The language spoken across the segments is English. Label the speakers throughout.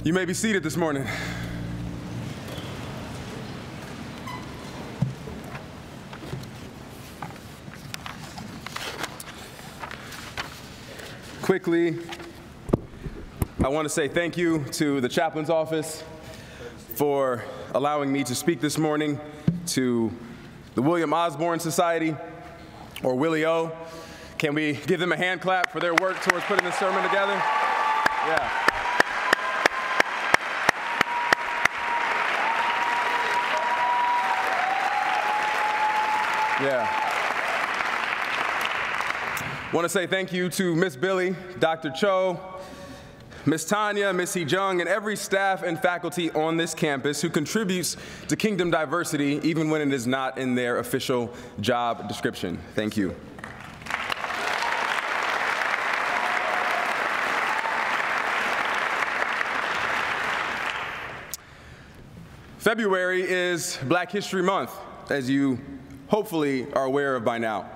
Speaker 1: You may be seated this morning. Quickly, I want to say thank you to the chaplain's office for allowing me to speak this morning, to the William Osborne Society, or Willie O. Can we give them a hand clap for their work towards putting this sermon together? Yeah. Want to say thank you to Miss Billy, Dr. Cho, Miss Tanya, Miss Hee-jung, and every staff and faculty on this campus who contributes to Kingdom diversity even when it is not in their official job description. Thank you. February is Black History Month, as you hopefully are aware of by now.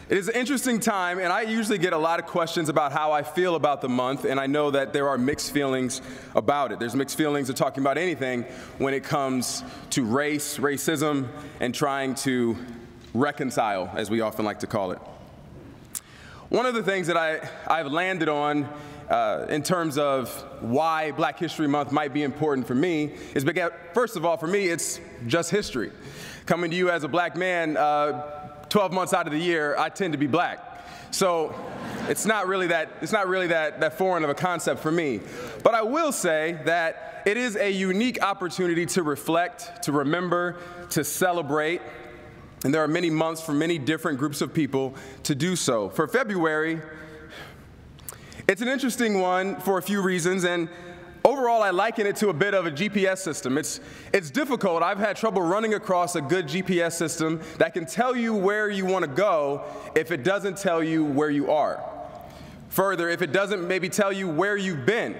Speaker 1: It is an interesting time, and I usually get a lot of questions about how I feel about the month, and I know that there are mixed feelings about it. There's mixed feelings of talking about anything when it comes to race, racism, and trying to reconcile, as we often like to call it. One of the things that I've landed on in terms of why Black History Month might be important for me is because, first of all, for me, it's just history. Coming to you as a black man, 12 months out of the year, I tend to be black. So it's not really that foreign of a concept for me. But I will say that it is a unique opportunity to reflect, to remember, to celebrate. And there are many months for many different groups of people to do so. For February, it's an interesting one for a few reasons, and overall I liken it to a bit of a GPS system. It's difficult. I've had trouble running across a good GPS system that can tell you where you want to go if it doesn't tell you where you are. Further, if it doesn't maybe tell you where you've been.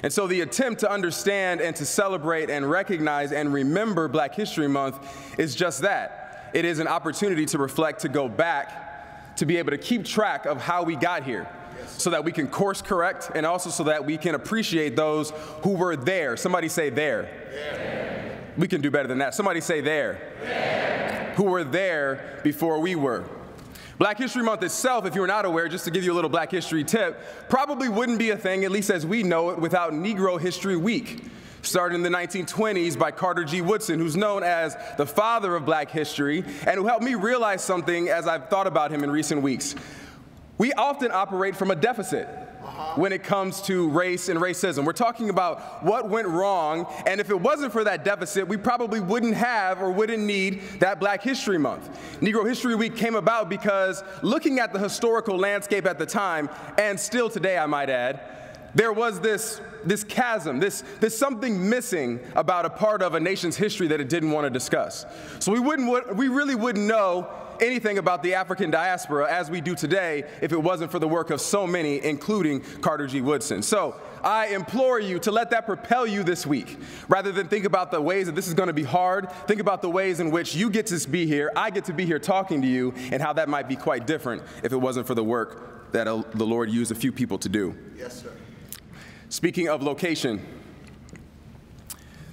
Speaker 1: And so the attempt to understand and to celebrate and recognize and remember Black History Month is just that. It is an opportunity to reflect, to go back, to be able to keep track of how we got here, so that we can course correct and also so that we can appreciate those who were there. Somebody say there. There. We can do better than that. Somebody say there. There. Who were there before we were. Black History Month itself, if you're not aware, just to give you a little Black history tip, probably wouldn't be a thing, at least as we know it, without Negro History Week. Started in the 1920s by Carter G. Woodson, who's known as the father of Black history, and who helped me realize something as I've thought about him in recent weeks. We often operate from a deficit when it comes to race and racism. We're talking about what went wrong, and if it wasn't for that deficit, we probably wouldn't have or wouldn't need that Black History Month. Negro History Week came about because looking at the historical landscape at the time, and still today I might add, there was this chasm, this something missing about a part of a nation's history that it didn't want to discuss. So we really wouldn't know anything about the African diaspora as we do today if it wasn't for the work of so many, including Carter G. Woodson. So I implore you to let that propel you this week. Rather than think about the ways that this is going to be hard, think about the ways in which you get to be here, I get to be here talking to you, and how that might be quite different if it wasn't for the work that the Lord used a few people to do.
Speaker 2: Yes, sir.
Speaker 1: Speaking of location,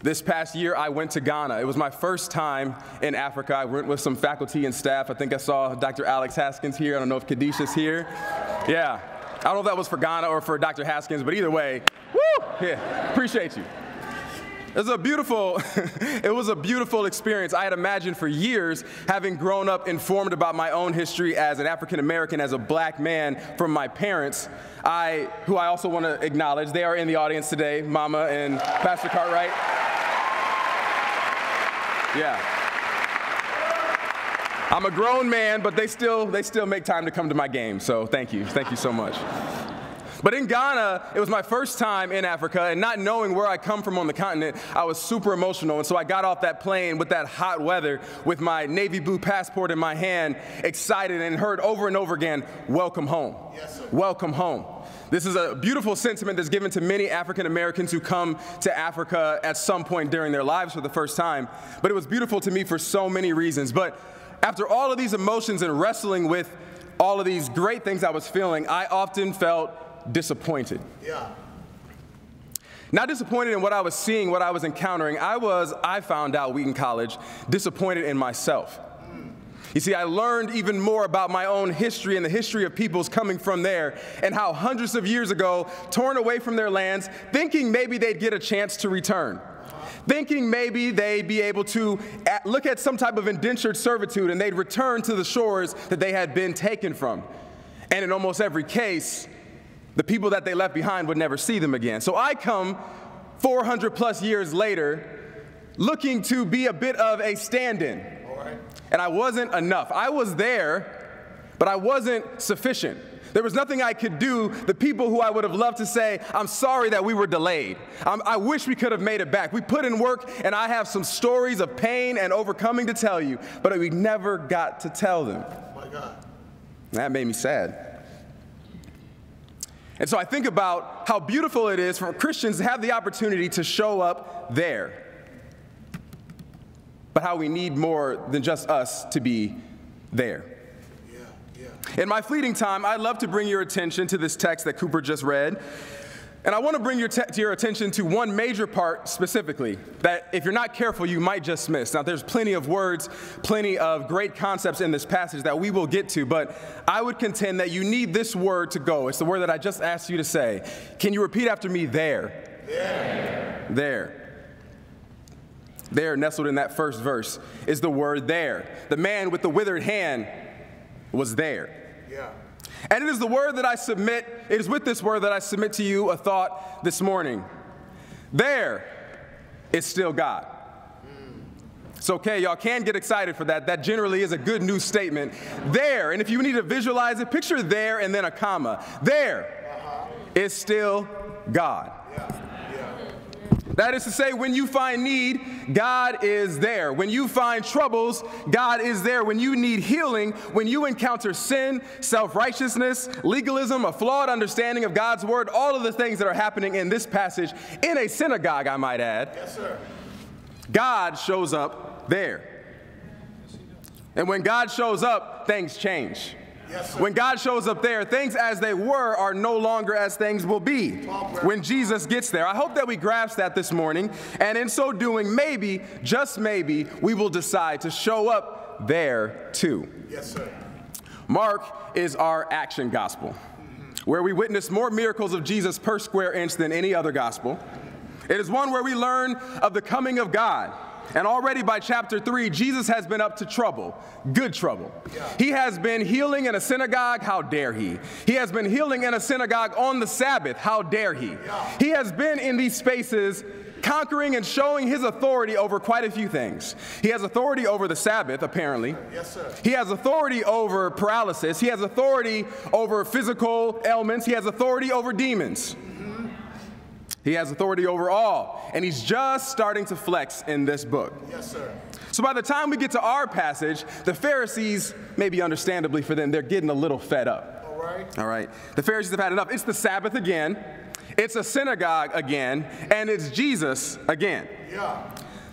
Speaker 1: this past year I went to Ghana. It was my first time in Africa. I went with some faculty and staff. I think I saw Dr. Alex Haskins here. I don't know if Kadisha's here. Yeah, I don't know if that was for Ghana or for Dr. Haskins, but either way, woo, yeah, appreciate you. It was a beautiful experience. I had imagined for years, having grown up informed about my own history as an African American, as a black man from my parents, who I also want to acknowledge. They are in the audience today, Mama and Pastor Cartwright. Yeah. I'm a grown man, but they still make time to come to my game, so thank you so much. But in Ghana, it was my first time in Africa, and not knowing where I come from on the continent, I was super emotional. And so I got off that plane with that hot weather, with my navy blue passport in my hand, excited, and heard over and over again, welcome home. Yes, sir. Welcome home. This is a beautiful sentiment that's given to many African Americans who come to Africa at some point during their lives for the first time. But it was beautiful to me for so many reasons. But after all of these emotions and wrestling with all of these great things I was feeling, I often felt disappointed. Yeah. Not disappointed in what I was seeing, what I was encountering. I found out, Wheaton College, disappointed in myself. You see, I learned even more about my own history and the history of peoples coming from there, and how hundreds of years ago, torn away from their lands, thinking maybe they'd get a chance to return. Thinking maybe they'd be able to look at some type of indentured servitude and they'd return to the shores that they had been taken from. And in almost every case, the people that they left behind would never see them again. So I come 400 plus years later looking to be a bit of a stand-in. And I wasn't enough. I was there, but I wasn't sufficient. There was nothing I could do. The people who I would have loved to say, I'm sorry that we were delayed. I wish we could have made it back. We put in work, and I have some stories of pain and overcoming to tell you, but we never got to tell them.
Speaker 2: My God.
Speaker 1: That made me sad. And so I think about how beautiful it is for Christians to have the opportunity to show up there, but how we need more than just us to be there. In my fleeting time, I'd love to bring your attention to this text that Cooper just read. And I want to bring your attention to one major part specifically that if you're not careful, you might just miss. Now, there's plenty of words, plenty of great concepts in this passage that we will get to, but I would contend that you need this word to go. It's the word that I just asked you to say. Can you repeat after me? There.
Speaker 2: There.
Speaker 1: There. There, nestled in that first verse, is the word there. The man with the withered hand was there.
Speaker 2: Yeah.
Speaker 1: And it is the word that I submit, it is with this word that I submit to you a thought this morning. There is still God. It's okay, y'all can get excited for that. That generally is a good news statement. There, and if you need to visualize it, picture there and then a comma. There is still God. That is to say, when you find need, God is there. When you find troubles, God is there. When you need healing, when you encounter sin, self-righteousness, legalism, a flawed understanding of God's word, all of the things that are happening in this passage, in a synagogue, I might add,
Speaker 2: Yes, sir.
Speaker 1: God shows up there. And when God shows up, things change.
Speaker 2: Yes, sir.
Speaker 1: When God shows up there, things as they were are no longer as things will be when Jesus gets there. I hope that we grasp that this morning, and in so doing, maybe, just maybe, we will decide to show up there too.
Speaker 2: Yes, sir.
Speaker 1: Mark is our action gospel, where we witness more miracles of Jesus per square inch than any other gospel. It is one where we learn of the coming of God. And already by chapter 3, Jesus has been up to trouble, good trouble. He has been healing in a synagogue, how dare he? He has been healing in a synagogue on the Sabbath, how dare he? He has been in these spaces conquering and showing his authority over quite a few things. He has authority over the Sabbath, apparently.
Speaker 2: Yes, sir.
Speaker 1: He has authority over paralysis. He has authority over physical ailments. He has authority over demons. He has authority over all, and he's just starting to flex in this book.
Speaker 2: Yes, sir.
Speaker 1: So by the time we get to our passage, the Pharisees, maybe understandably for them, they're getting a little fed up.
Speaker 2: All
Speaker 1: right. The Pharisees have had enough. It's the Sabbath again, it's a synagogue again, and it's Jesus again.
Speaker 2: Yeah.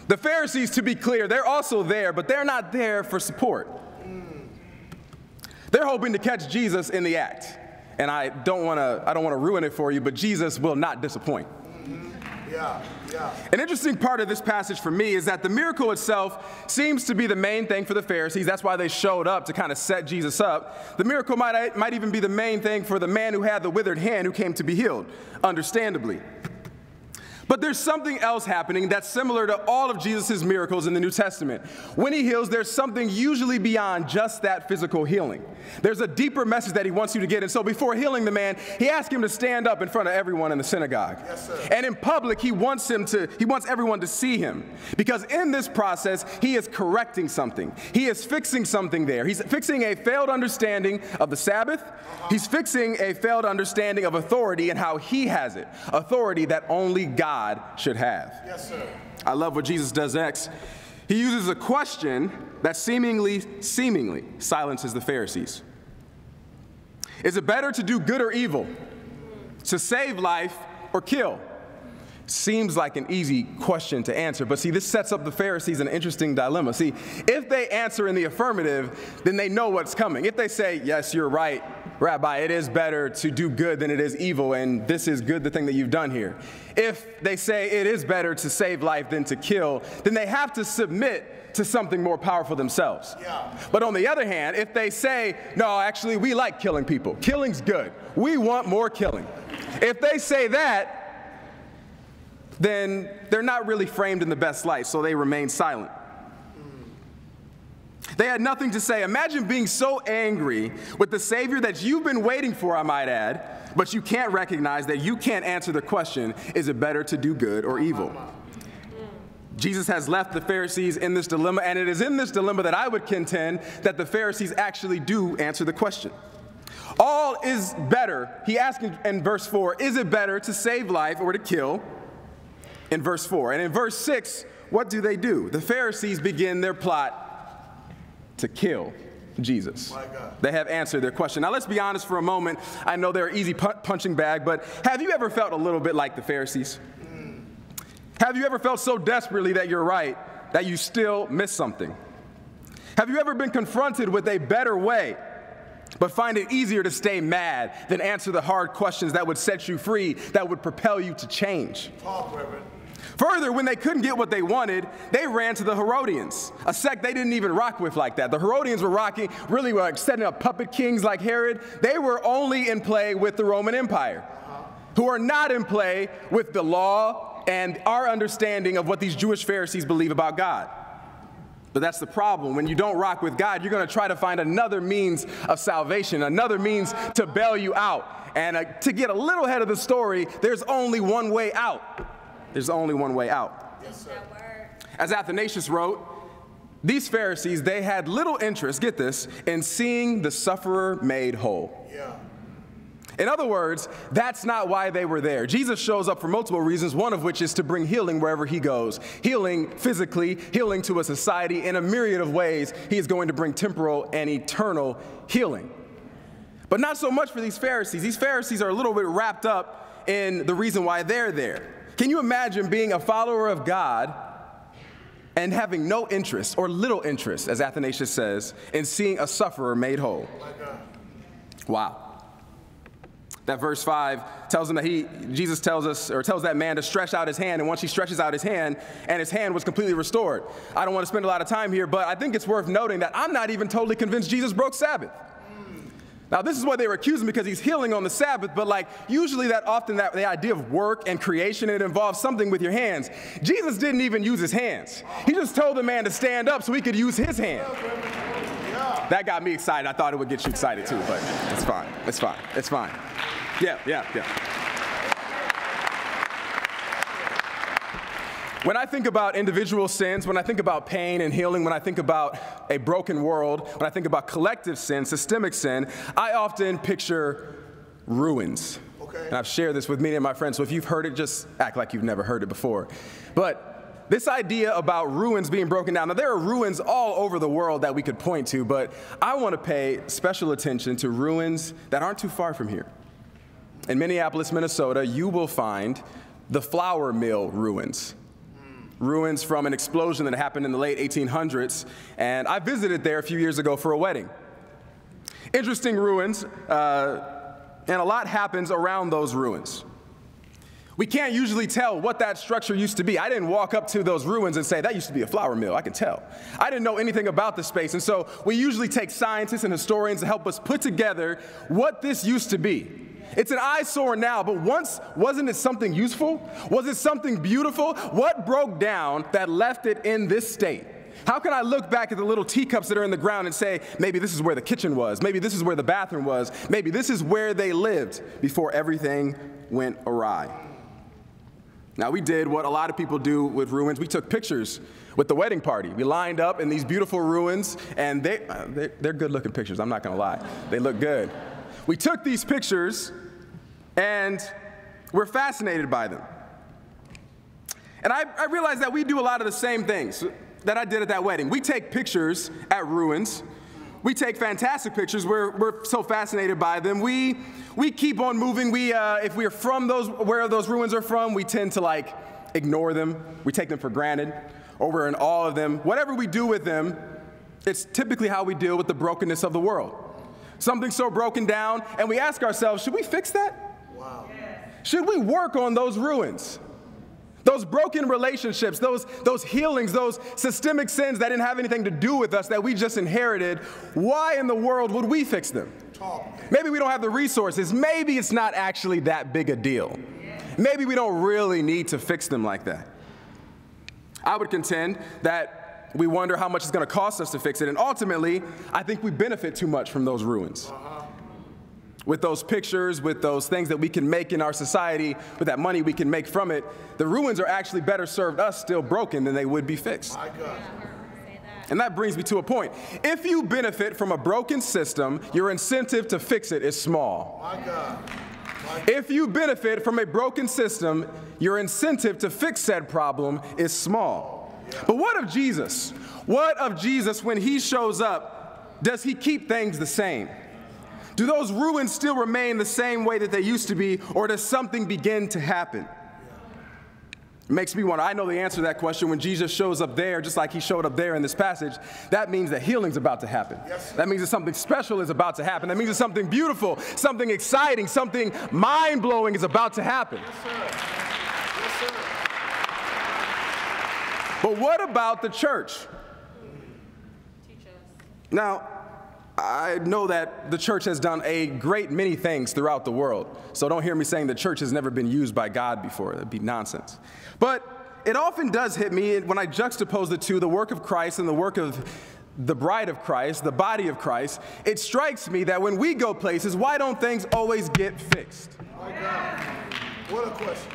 Speaker 1: The Pharisees, to be clear, they're also there, but they're not there for support. They're hoping to catch Jesus in the act. And I don't want to ruin it for you, but Jesus will not disappoint.
Speaker 2: Yeah.
Speaker 1: An interesting part of this passage for me is that the miracle itself seems to be the main thing for the Pharisees. That's why they showed up, to kind of set Jesus up. The miracle might even be the main thing for the man who had the withered hand who came to be healed, understandably. But there's something else happening that's similar to all of Jesus' miracles in the New Testament. When he heals, there's something usually beyond just that physical healing. There's a deeper message that he wants you to get. And so before healing the man, he asks him to stand up in front of everyone in the synagogue.
Speaker 2: Yes, sir.
Speaker 1: And in public, he wants everyone to see him. Because in this process, he is correcting something. He is fixing something there. He's fixing a failed understanding of the Sabbath. He's fixing a failed understanding of authority and how he has it. Authority that only God should have.
Speaker 2: Yes, sir.
Speaker 1: I love what Jesus does next. He uses a question that seemingly silences the Pharisees. Is it better to do good or evil? To save life or kill? Seems like an easy question to answer, but see, this sets up the Pharisees in an interesting dilemma. See, if they answer in the affirmative, then they know what's coming. If they say, yes, you're right, Rabbi, it is better to do good than it is evil, and this is good, the thing that you've done here. If they say it is better to save life than to kill, then they have to submit to something more powerful themselves.
Speaker 2: Yeah.
Speaker 1: But on the other hand, if they say, no, actually, we like killing people. Killing's good. We want more killing. If they say that, then they're not really framed in the best light, so they remain silent. They had nothing to say. Imagine being so angry with the Savior that you've been waiting for, I might add, but you can't recognize that you can't answer the question, is it better to do good or evil? Jesus has left the Pharisees in this dilemma, and it is in this dilemma that I would contend that the Pharisees actually do answer the question. All is better, he asked in verse 4, is it better to save life or to kill? In verse 4. And in verse 6, what do? The Pharisees begin their plot to kill Jesus. They have answered their question. Now let's be honest for a moment. I know they're an easy punching bag, but have you ever felt a little bit like the Pharisees? Have you ever felt so desperately that you're right that you still miss something? Have you ever been confronted with a better way, but find it easier to stay mad than answer the hard questions that would set you free, that would propel you to change?
Speaker 2: Talk, Reverend.
Speaker 1: Further, when they couldn't get what they wanted, they ran to the Herodians, a sect they didn't even rock with like that. The Herodians were like setting up puppet kings like Herod. They were only in play with the Roman Empire, who are not in play with the law and our understanding of what these Jewish Pharisees believe about God. But that's the problem. When you don't rock with God, you're going to try to find another means of salvation, another means to bail you out. And to get a little ahead of the story, there's only one way out. There's only one way out.
Speaker 2: Yes, sir.
Speaker 1: As Athanasius wrote, these Pharisees, they had little interest, get this, in seeing the sufferer made whole.
Speaker 2: Yeah.
Speaker 1: In other words, that's not why they were there. Jesus shows up for multiple reasons, one of which is to bring healing wherever he goes. Healing physically, healing to a society. In a myriad of ways, he is going to bring temporal and eternal healing. But not so much for these Pharisees. These Pharisees are a little bit wrapped up in the reason why they're there. Can you imagine being a follower of God and having no interest, or little interest, as Athanasius says, in seeing a sufferer made whole? Wow. That verse 5 tells them that Jesus tells that man to stretch out his hand, and once he stretches out his hand, and his hand was completely restored. I don't want to spend a lot of time here, but I think it's worth noting that I'm not even totally convinced Jesus broke Sabbath. Now, this is what they were accusing because he's healing on the Sabbath, but like usually the idea of work and creation, it involves something with your hands. Jesus didn't even use his hands. He just told the man to stand up so he could use his hand. That got me excited. I thought it would get you excited too, but it's fine. It's fine. It's fine. Yeah. When I think about individual sins, when I think about pain and healing, when I think about a broken world, when I think about collective sin, systemic sin, I often picture ruins.
Speaker 2: Okay.
Speaker 1: And I've shared this with many of my friends, so if you've heard it, just act like you've never heard it before. But this idea about ruins being broken down, now there are ruins all over the world that we could point to, but I want to pay special attention to ruins that aren't too far from here. In Minneapolis, Minnesota, you will find the flour mill ruins. Ruins from an explosion that happened in the late 1800s, and I visited there a few years ago for a wedding. Interesting ruins, and a lot happens around those ruins. We can't usually tell what that structure used to be. I didn't walk up to those ruins and say, that used to be a flour mill, I can tell. I didn't know anything about the space, and so we usually take scientists and historians to help us put together what this used to be. It's an eyesore now, but once, wasn't it something useful? Was it something beautiful? What broke down that left it in this state? How can I look back at the little teacups that are in the ground and say, maybe this is where the kitchen was, maybe this is where the bathroom was, maybe this is where they lived before everything went awry? Now, we did what a lot of people do with ruins. We took pictures with the wedding party. We lined up in these beautiful ruins, and they're good-looking pictures, I'm not going to lie. They look good. We took these pictures, and we're fascinated by them. And I realized that we do a lot of the same things that I did at that wedding. We take pictures at ruins. We take fantastic pictures. We're so fascinated by them. We keep on moving. If we're from where those ruins are from, we tend to ignore them. We take them for granted, or we're in awe of them. Whatever we do with them, it's typically how we deal with the brokenness of the world. something so broken down, and we ask ourselves, should we fix that?
Speaker 2: Wow.
Speaker 1: Should we work on those ruins? Those broken relationships, those healings, those systemic sins that didn't have anything to do with us that we just inherited, why in the world would we fix them? Maybe we don't have the resources. Maybe it's not actually that big a deal. Maybe we don't really need to fix them like that. I would contend that we wonder how much it's going to cost us to fix it, and ultimately, I think we benefit too much from those ruins. With those pictures, with those things that we can make in our society, with that money we can make from it, the ruins are actually better served us still broken than they would be fixed.
Speaker 2: My God.
Speaker 1: And that brings me to a point. If you benefit from a broken system, your incentive to fix it is small.
Speaker 2: My God.
Speaker 1: If you benefit from a broken system, your incentive to fix said problem is small. But what of Jesus? What of Jesus when he shows up? Does he keep things the same? Do those ruins still remain the same way that they used to be, or does something begin to happen? It makes me wonder. I know the answer to that question. When Jesus shows up there, just like he showed up there in this passage, that means that healing's about to happen.
Speaker 2: Yes.
Speaker 1: That means that something special is about to happen. That means that something beautiful, something exciting, something mind-blowing is about to happen.
Speaker 2: Yes, sir. Yes, sir.
Speaker 1: But what about the church?
Speaker 3: Teach us.
Speaker 1: Now, I know that the church has done a great many things throughout the world, so don't hear me saying the church has never been used by God before. That'd be nonsense. But it often does hit me when I juxtapose the two, the work of Christ and the work of the bride of Christ, the body of Christ. It strikes me that when we go places, why don't things always get fixed?
Speaker 2: My God. What a question.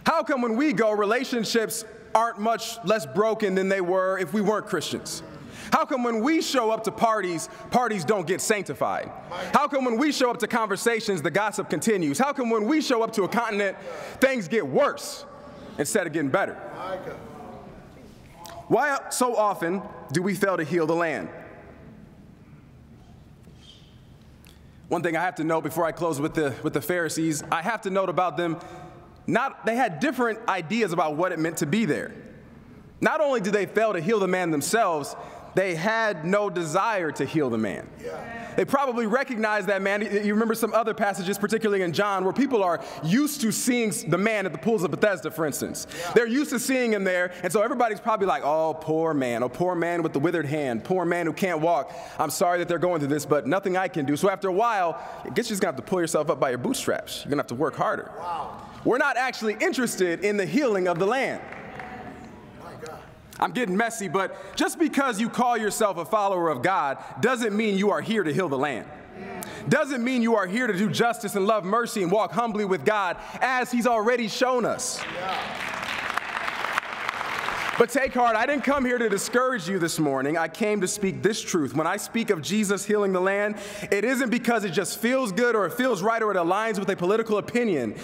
Speaker 1: How come when we go, relationships aren't much less broken than they were if we weren't Christians? How come when we show up to parties, parties don't get sanctified? How come when we show up to conversations, the gossip continues? How come when we show up to a continent, things get worse instead of getting better?
Speaker 2: My God.
Speaker 1: Why so often do we fail to heal the land? One thing I have to note before I close with the Pharisees, I have to note about them, they had different ideas about what it meant to be there. Not only did they fail to heal the man themselves, they had no desire to heal the man.
Speaker 2: Yeah.
Speaker 1: They probably recognized that man. You remember some other passages, particularly in John, where people are used to seeing the man at the pools of Bethesda, for instance. Yeah. They're used to seeing him there, and so everybody's probably like, oh, poor man with the withered hand, poor man who can't walk. I'm sorry that they're going through this, but nothing I can do. So after a while, I guess you're just going to have to pull yourself up by your bootstraps. You're going to have to work harder.
Speaker 2: Wow.
Speaker 1: We're not actually interested in the healing of the land. I'm getting messy, but just because you call yourself a follower of God doesn't mean you are here to heal the land. Doesn't mean you are here to do justice and love mercy and walk humbly with God as he's already shown us. But take heart, I didn't come here to discourage you this morning. I came to speak this truth. When I speak of Jesus healing the land, it isn't because it just feels good or it feels right or it aligns with a political opinion.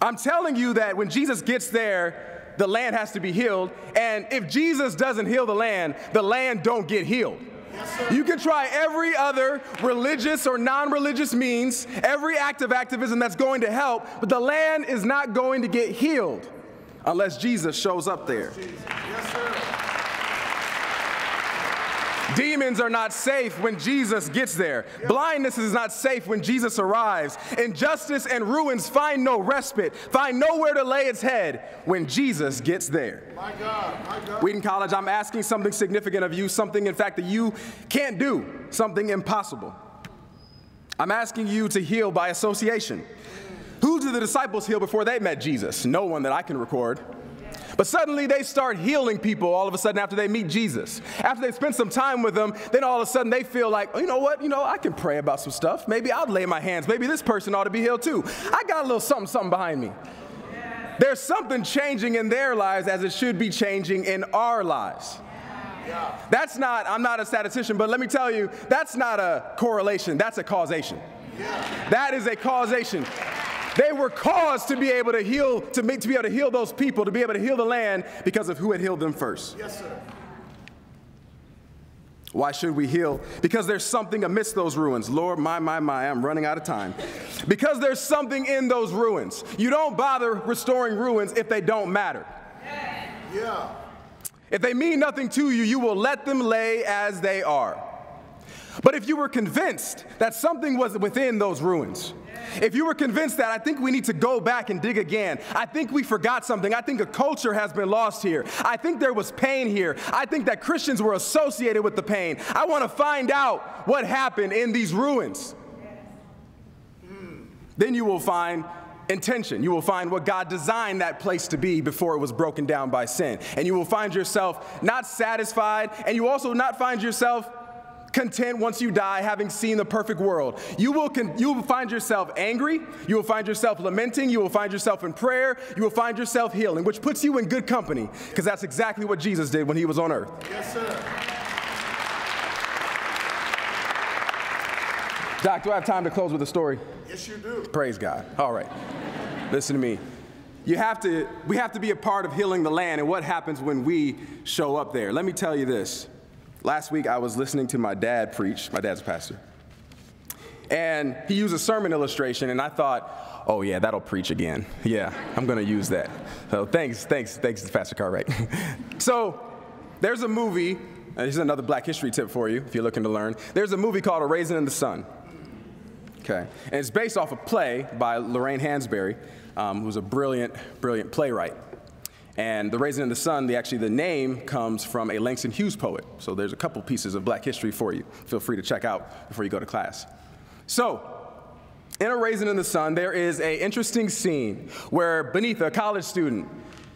Speaker 1: I'm telling you that when Jesus gets there, the land has to be healed, and if Jesus doesn't heal the land don't get healed. Yes, you can try every other religious or non-religious means, every act of activism that's going to help, but the land is not going to get healed unless Jesus shows up there.
Speaker 2: Yes, sir.
Speaker 1: Demons are not safe when Jesus gets there. Blindness is not safe when Jesus arrives. Injustice and ruins find no respite, find nowhere to lay its head when Jesus gets there.
Speaker 2: My God, my God.
Speaker 1: Wheaton College, I'm asking something significant of you, something, in fact, that you can't do, something impossible. I'm asking you to heal by association. Who did the disciples heal before they met Jesus? No one that I can record. But suddenly they start healing people all of a sudden after they meet Jesus. After they spend some time with them, then all of a sudden they feel like, oh, you know what, I can pray about some stuff. Maybe I'll lay my hands. Maybe this person ought to be healed too. I got a little something behind me. There's something changing in their lives as it should be changing in our lives. That's not, I'm not a statistician, but let me tell you, that's not a correlation, that's a causation. That is a causation. They were caused to be able to heal, to be able to heal those people, to be able to heal the land because of who had healed them first.
Speaker 2: Yes, sir.
Speaker 1: Why should we heal? Because there's something amidst those ruins. Lord, my, I'm running out of time. Because there's something in those ruins. You don't bother restoring ruins if they don't matter.
Speaker 2: Yeah.
Speaker 1: If they mean nothing to you, you will let them lay as they are. But if you were convinced that something was within those ruins, if you were convinced that I think we need to go back and dig again, I think we forgot something, I think a culture has been lost here, I think there was pain here, I think that Christians were associated with the pain, I want to find out what happened in these ruins, then you will find intention. You will find what God designed that place to be before it was broken down by sin. And you will find yourself not satisfied, and you also not find yourself content once you die, having seen the perfect world. You will find yourself angry, you will find yourself lamenting, you will find yourself in prayer, you will find yourself healing, which puts you in good company, because that's exactly what Jesus did when he was on earth.
Speaker 2: Yes, sir.
Speaker 1: Doc, do I have time to close with a story?
Speaker 2: Yes, you do.
Speaker 1: Praise God. All right. Listen to me. We have to be a part of healing the land, and what happens when we show up there. Let me tell you this. Last week, I was listening to my dad preach. My dad's a pastor. And he used a sermon illustration, and I thought, oh, yeah, that'll preach again. Yeah, I'm going to use that. So thanks, Pastor Cartwright. So there's a movie, and here's another Black History tip for you if you're looking to learn. There's a movie called A Raisin in the Sun. Okay, and it's based off a play by Lorraine Hansberry, who's a brilliant playwright. And The Raisin in the Sun, the name comes from a Langston Hughes poet. So there's a couple pieces of Black history for you. Feel free to check out before you go to class. So, in A Raisin in the Sun, there is an interesting scene where Beneatha, a college student,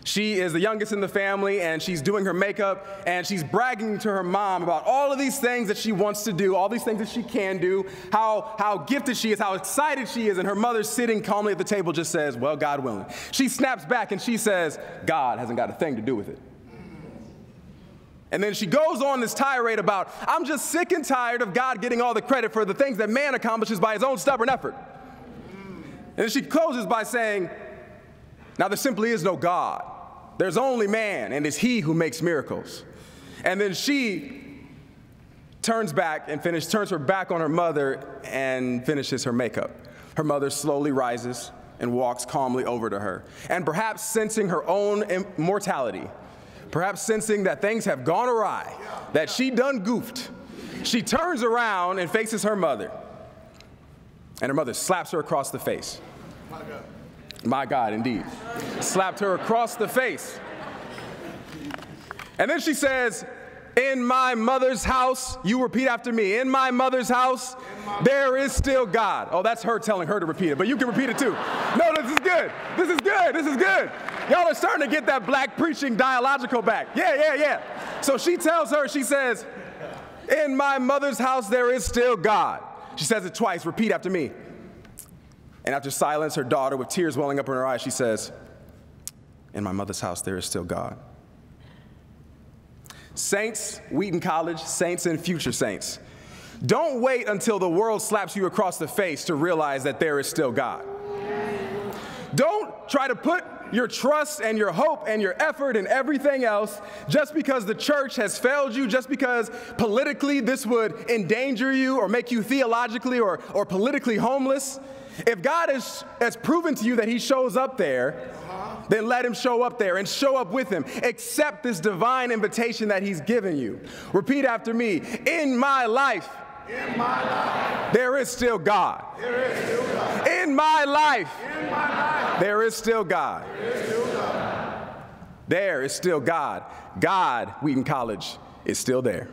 Speaker 1: she is the youngest in the family, and she's doing her makeup, and she's bragging to her mom about all of these things that she wants to do, all these things that she can do, how gifted she is, how excited she is, and her mother sitting calmly at the table just says, well, God willing. She snaps back and she says, God hasn't got a thing to do with it. And then she goes on this tirade about, I'm just sick and tired of God getting all the credit for the things that man accomplishes by his own stubborn effort. And then she closes by saying, now there simply is no God. There's only man, and it's he who makes miracles. And then she turns back and turns her back on her mother and finishes her makeup. Her mother slowly rises and walks calmly over to her. And perhaps sensing her own mortality, perhaps sensing that things have gone awry, that she done goofed, she turns around and faces her mother. And her mother slaps her across the face.
Speaker 2: My God.
Speaker 1: My God, indeed. Slapped her across the face. And then she says, in my mother's house, you repeat after me, in my mother's house, there is still God. Oh, that's her telling her to repeat it, but you can repeat it too. No, this is good. This is good. This is good. Y'all are starting to get that Black preaching dialogical back. Yeah. So she tells her, she says, in my mother's house, there is still God. She says it twice. Repeat after me. And after silence, her daughter, with tears welling up in her eyes, she says, in my mother's house, there is still God. Saints, Wheaton College, saints and future saints, don't wait until the world slaps you across the face to realize that there is still God. Don't try to put your trust and your hope and your effort and everything else just because the church has failed you, just because politically this would endanger you or make you theologically or politically homeless. If God has proven to you that he shows up there, then let him show up there and show up with him. Accept this divine invitation that he's given you. Repeat after me. In my life, there is still God. In my life, there is still God. There is still God. God, Wheaton College, is still there.